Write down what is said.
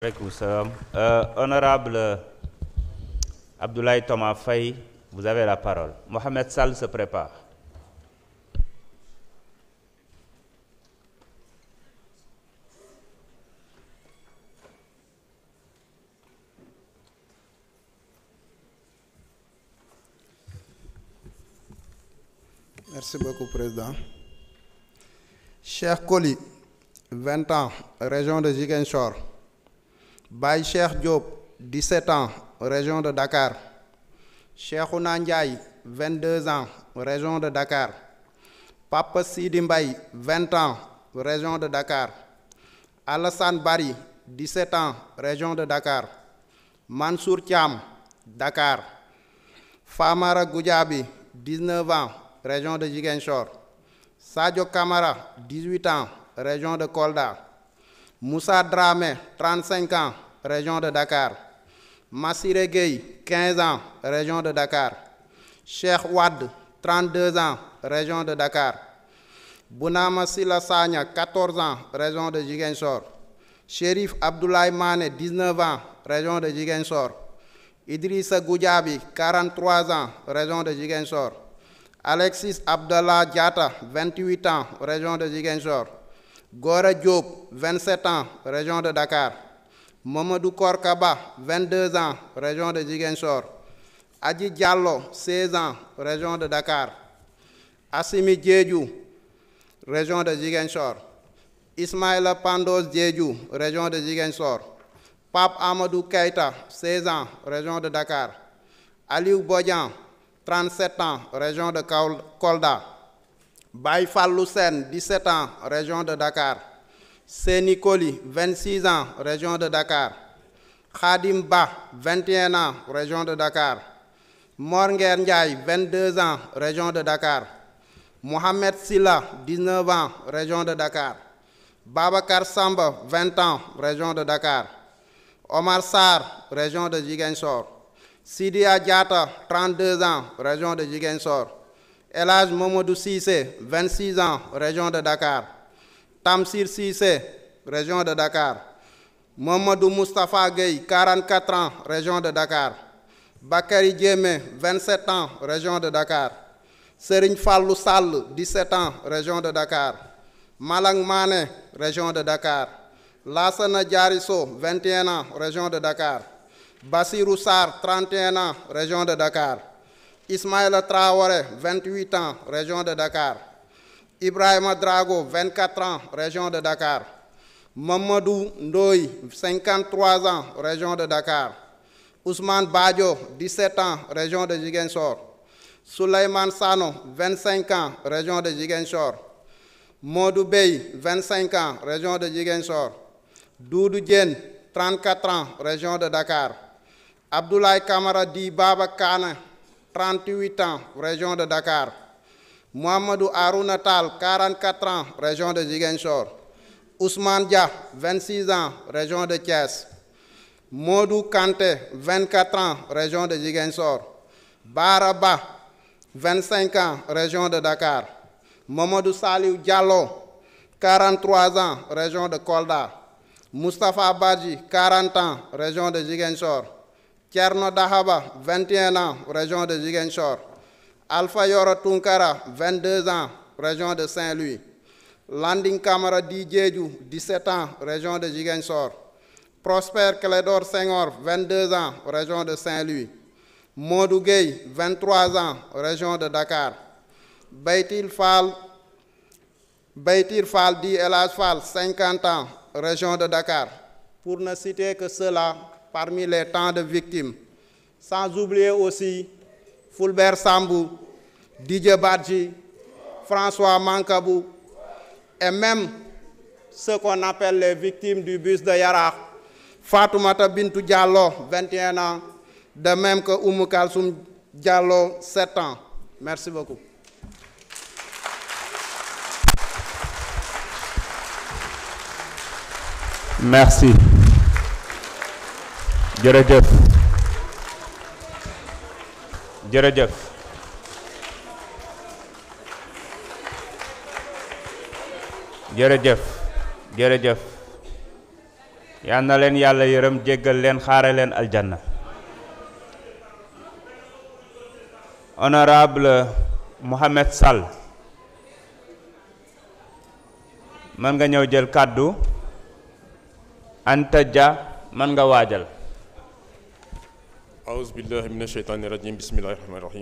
Honorable Abdoulaye Thomas Faye, vous avez la parole. Mohamed Sall se prépare. Merci beaucoup, Président. Cheikh Koli, 20 ans, région de Ziguinchor. Baye Cheikh Diop, 17 ans, région de Dakar. Cheikhouna Ndiaye, 22 ans, région de Dakar. Papa Sidi Mbaye, 20 ans, région de Dakar. Alassane Bari, 17 ans, région de Dakar. Mansour Thiam, Dakar. Famara Goudiaby, 19 ans, région de Ziguinchor. Sadio Kamara, 18 ans, région de Kolda. Moussa Dramé, 35 ans, région de Dakar. Massiré Gueye, 15 ans, région de Dakar. Cheikh Wad, 32 ans, région de Dakar. Bounama Silla Sagna, 14 ans, région de Ziguinchor. Chérif Abdoulaye Mané, 19 ans, région de Ziguinchor. Idrissa Goudiaby, 43 ans, région de Ziguinchor. Alexis Abdallah Diatta, 28 ans, région de Ziguinchor. Gora Diop, 27 ans, région de Dakar. Mamadou Korkaba, 22 ans, région de Ziguinchor. Adji Diallo, 16 ans, région de Dakar. Assimi Diédhiou, région de Ziguinchor. Ismaïla Pandos Diédhiou, région de Ziguinchor. Pape Amadou Keïta, 16 ans, région de Dakar. Aliou Bodian, 37 ans, région de Kolda. Baye Fallou Sen, 17 ans, région de Dakar. Seni Koli, 26 ans, région de Dakar. Khadim Ba, 21 ans, région de Dakar. Mornger Ndiaye, 22 ans, région de Dakar. Mohamed Silla, 19 ans, région de Dakar. Babakar Samba, 20 ans, région de Dakar. Omar Sarr, région de Ziguinchor. Sidia Diatta, 32 ans, région de Ziguinchor. Elhadj Mamadou Cissé, 26 ans, région de Dakar. Tamsir Cissé, région de Dakar. Mamadou Moustapha Gueye, 44 ans, région de Dakar. Bakary Diémé, 27 ans, région de Dakar. Serigne Fallou Sall, 17 ans, région de Dakar. Malang Mané, région de Dakar. Lassana Diarisso, 21 ans, région de Dakar. Bassirou Sarr, 31 ans, région de Dakar. Ismaïla Traoré, 28 ans, région de Dakar. Ibrahima Drago, 24 ans, région de Dakar. Mamadou Ndoye, 53 ans, région de Dakar. Ousmane Badio, 17 ans, région de Ziguinchor. Souleymane Sano, 25 ans, région de Ziguinchor. Modou Bey, 25 ans, région de Ziguinchor. Doudou Diène, 34 ans, région de Dakar. Abdoulaye Kamara Di Baba Kane, 38 ans, région de Dakar. Mohamedou Harouna Tall, 44 ans, région de Ziguinchor. Ousmane Dia, 26 ans, région de Thiès. Modou Kanté, 24 ans, région de Ziguinchor. Baraba, 25 ans, région de Dakar. Mamadou Saliou Diallo, 43 ans, région de Kolda. Moustapha Badji, 40 ans, région de Ziguinchor. Thierno Dahaba, 21 ans, région de Ziguinchor. Alpha Yoro Tunkara, 22 ans, région de Saint-Louis. Landing Camara Di Diédhiou, 17 ans, région de Ziguinchor. Prosper Clédor Senghor, 22 ans, région de Saint-Louis. Modou Gueye, 23 ans, région de Dakar. Beitir Fall Di Elhadj Fall, 50 ans, région de Dakar. Pour ne citer que cela parmi les tant de victimes. Sans oublier aussi Fulbert Sambou, Didier Badji, François Mankabou, et même ceux qu'on appelle les victimes du bus de Yarakh, Fatoumata Bintou Diallo, 21 ans, de même que Oumou Kalsoum Diallo, 7 ans. Merci beaucoup. Merci. Jërëjëf. Jërëjëf. jërëjëf jërëjëf yal na leen yàlla yërëm jéggal leen xaare leen aljanna. Honorable Mohamed Sall, mën nga ñëw jël kàddu. Anta Dia, mën nga waajal. A'uuzu billahi mina shaytaani rajiim, bismillahi rahmaani rahiim.